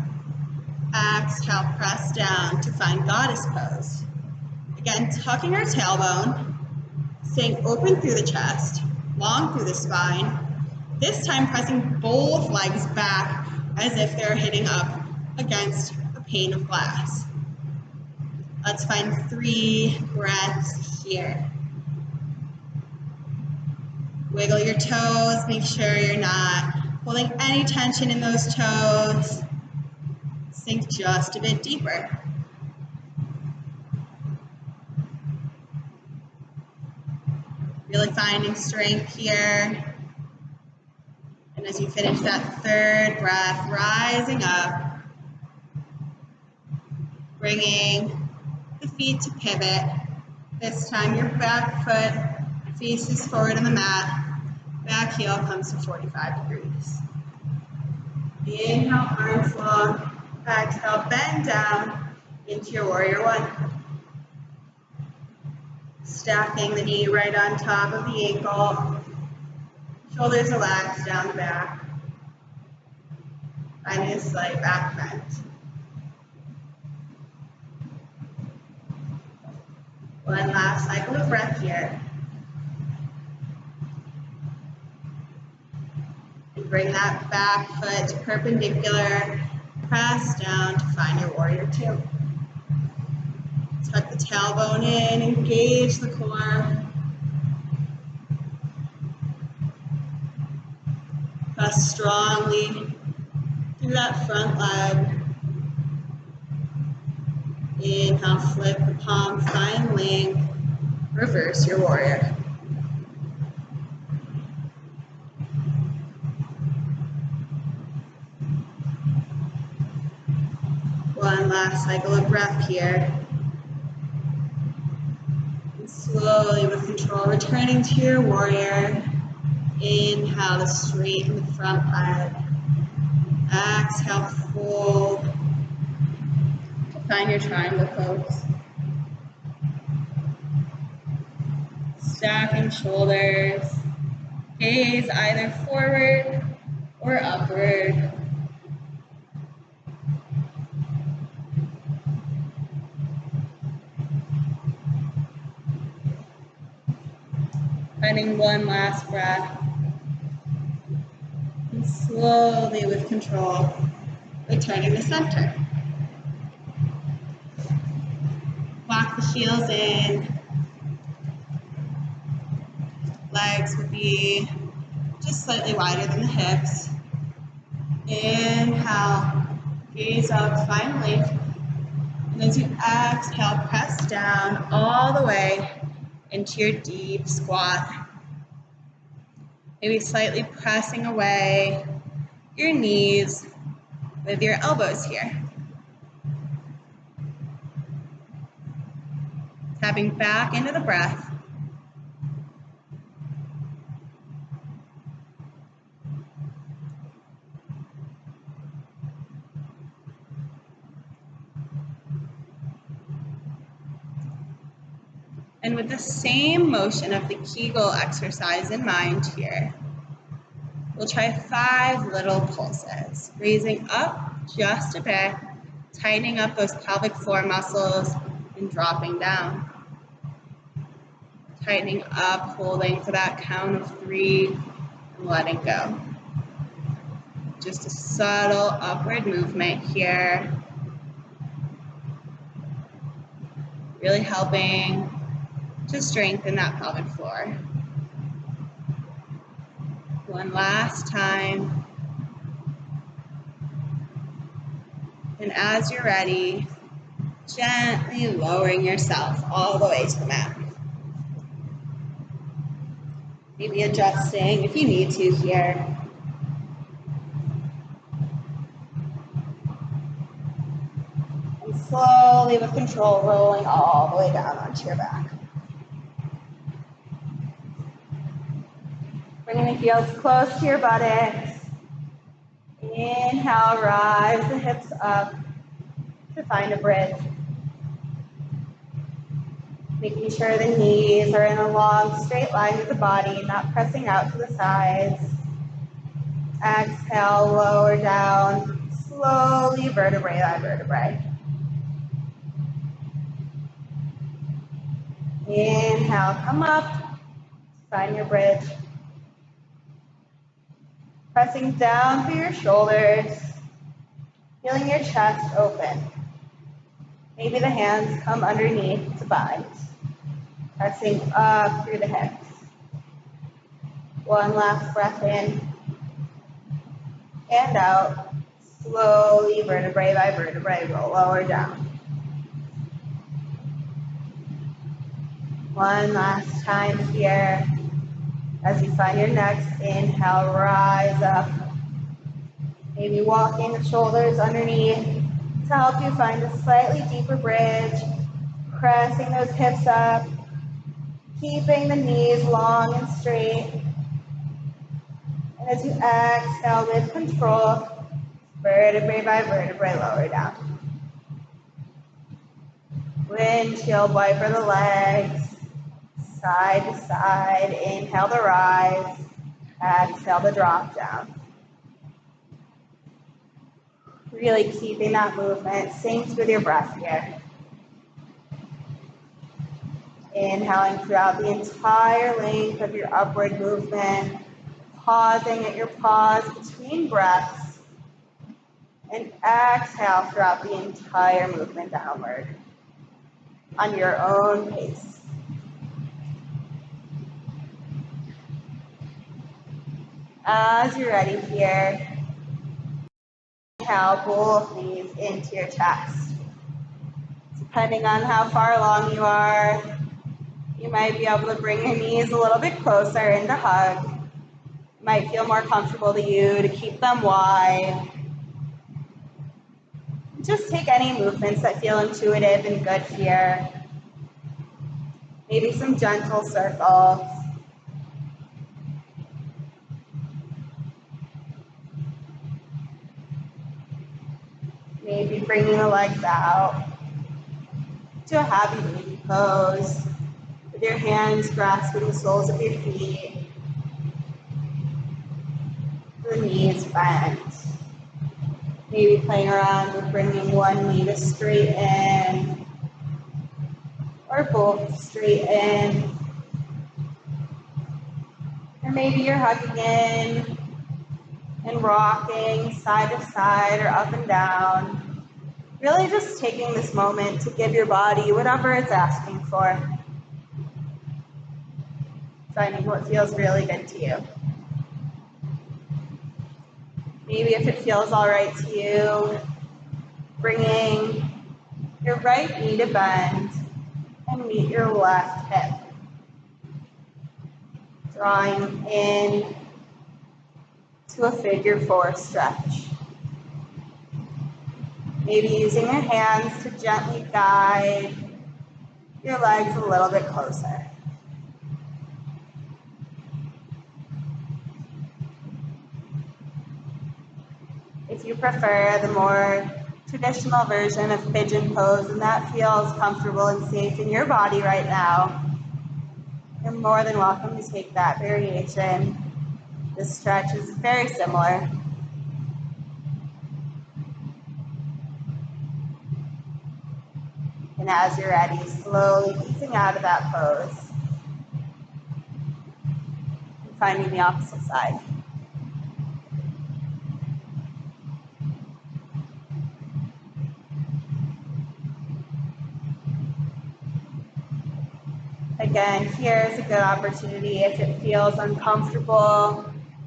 Exhale, press down to find goddess pose. Again, tucking our tailbone, staying open through the chest, long through the spine. This time pressing both legs back as if they're hitting up against a pane of glass. Let's find 3 breaths here. Wiggle your toes, make sure you're not holding any tension in those toes. Sink just a bit deeper. Really finding strength here. And as you finish that 3rd breath, rising up, bringing the feet to pivot. This time your back foot faces forward on the mat. Back heel comes to 45 degrees. Inhale, arms long. Exhale, bend down into your warrior one. Stacking the knee right on top of the ankle. Shoulders relaxed down the back. Finding a slight back bend. One last cycle of breath here. And bring that back foot perpendicular. Press down to find your warrior two. Tuck the tailbone in, engage the core. Press strongly through that front leg. Inhale, flip the palm, find length. Reverse your warrior. One last cycle of breath here. And slowly, with control, returning to your warrior. Inhale to straighten the front leg. Exhale, fold. Find your triangle pose. Stacking shoulders. Gaze either forward or upward. Finding one last breath. And slowly, with control, returning to center. Lock the heels in. Legs would be just slightly wider than the hips. Inhale, gaze up, find length. And as you exhale, press down all the way into your deep squat. Maybe slightly pressing away your knees with your elbows here. Tapping back into the breath. And with the same motion of the Kegel exercise in mind here, we'll try 5 little pulses, raising up just a bit, tightening up those pelvic floor muscles, and dropping down. Tightening up, holding for that count of 3, and letting go. Just a subtle upward movement here. Really helping to strengthen that pelvic floor. One last time. And as you're ready, gently lowering yourself all the way to the mat. Maybe adjusting if you need to here. And slowly, with control, rolling all the way down onto your back. Bringing the heels close to your buttocks. Inhale, rise the hips up to find a bridge. Making sure the knees are in a long, straight line with the body, not pressing out to the sides. Exhale, lower down, slowly, vertebrae by vertebrae. Inhale, come up, find your bridge. Pressing down through your shoulders, feeling your chest open. Maybe the hands come underneath to bind. Pressing up through the hips. One last breath in and out. Slowly, vertebrae by vertebrae, roll lower down. One last time here. As you find your next inhale, rise up. Maybe walking the shoulders underneath to help you find a slightly deeper bridge. Pressing those hips up. Keeping the knees long and straight. And as you exhale with control, vertebrae by vertebrae, lower down. Windshield wiper the legs. Side to side, inhale to rise, exhale to drop down. Really keeping that movement synced with your breath here. Inhaling throughout the entire length of your upward movement, pausing at your pause between breaths, and exhale throughout the entire movement downward on your own pace. As you're ready here, inhale both knees into your chest. Depending on how far along you are, you might be able to bring your knees a little bit closer into hug. It might feel more comfortable to you to keep them wide. Just take any movements that feel intuitive and good here. Maybe some gentle circles. Maybe bringing the legs out to a happy baby pose with your hands grasping the soles of your feet, the knees bent. Maybe playing around with bringing one knee to straighten or both straighten. Or maybe you're hugging in and rocking side to side or up and down. Really just taking this moment to give your body whatever it's asking for. Finding what feels really good to you. Maybe if it feels all right to you, bringing your right knee to bend and meet your left hip. Drawing in to a figure four stretch. Maybe using your hands to gently guide your legs a little bit closer. If you prefer the more traditional version of pigeon pose and that feels comfortable and safe in your body right now, you're more than welcome to take that variation. This stretch is very similar. And as you're ready, slowly easing out of that pose and finding the opposite side. Again, here is a good opportunity if it feels uncomfortable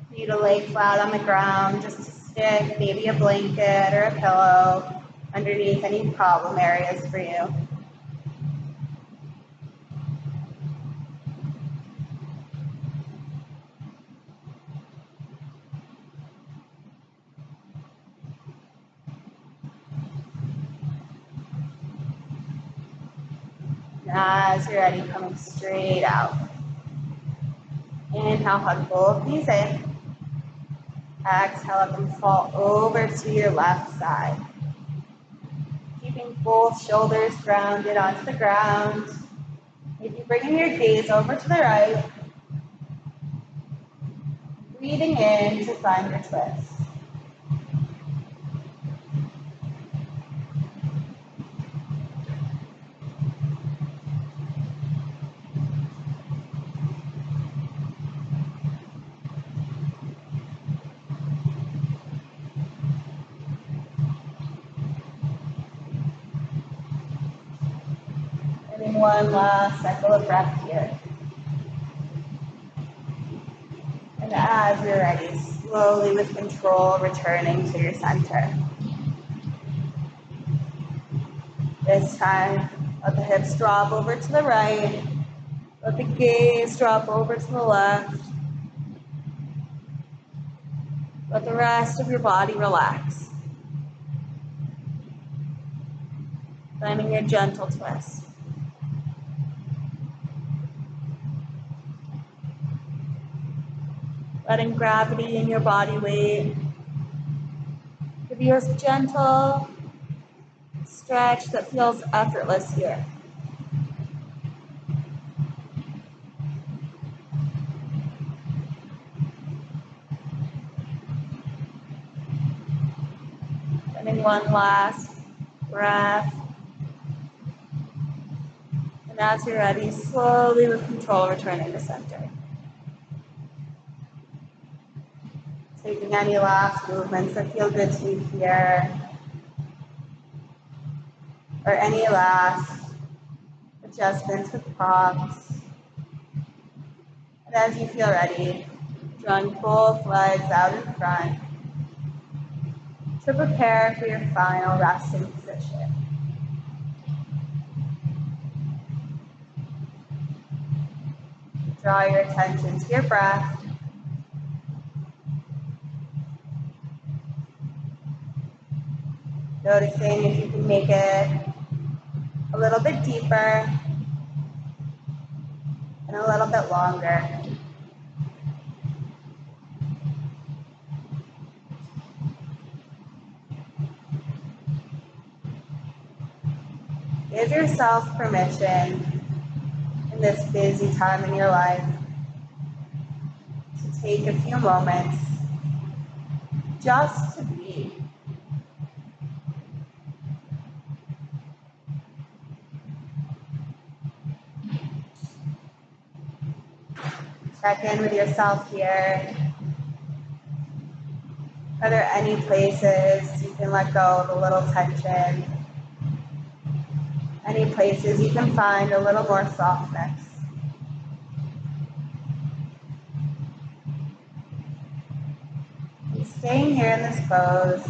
for you to lay flat on the ground, just to stick maybe a blanket or a pillow underneath any problem areas for you. As you're ready, coming straight out. Inhale, hug both knees in. Exhale up and fall over to your left side. Keeping both shoulders grounded onto the ground. Maybe bringing your gaze over to the right. Breathing in to find your twist. And one last cycle of breath here. And as you're ready, slowly with control, returning to your center. This time, let the hips drop over to the right. Let the gaze drop over to the left. Let the rest of your body relax. Finding your gentle twist. Letting gravity in your body weight give you a gentle stretch that feels effortless here. taking one last breath. And as you're ready, slowly with control, returning to center. Taking any last movements that feel good to you here, or any last adjustments with props. And as you feel ready, drawing both legs out in front to prepare for your final resting position. Draw your attention to your breath. Noticing if you can make it a little bit deeper and a little bit longer. Give yourself permission in this busy time in your life to take a few moments just to be. Check in with yourself here. Are there any places you can let go of a little tension? Any places you can find a little more softness? And staying here in this pose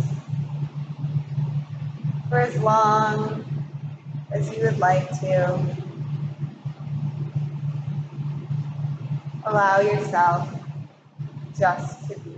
for as long as you would like to. Allow yourself just to be.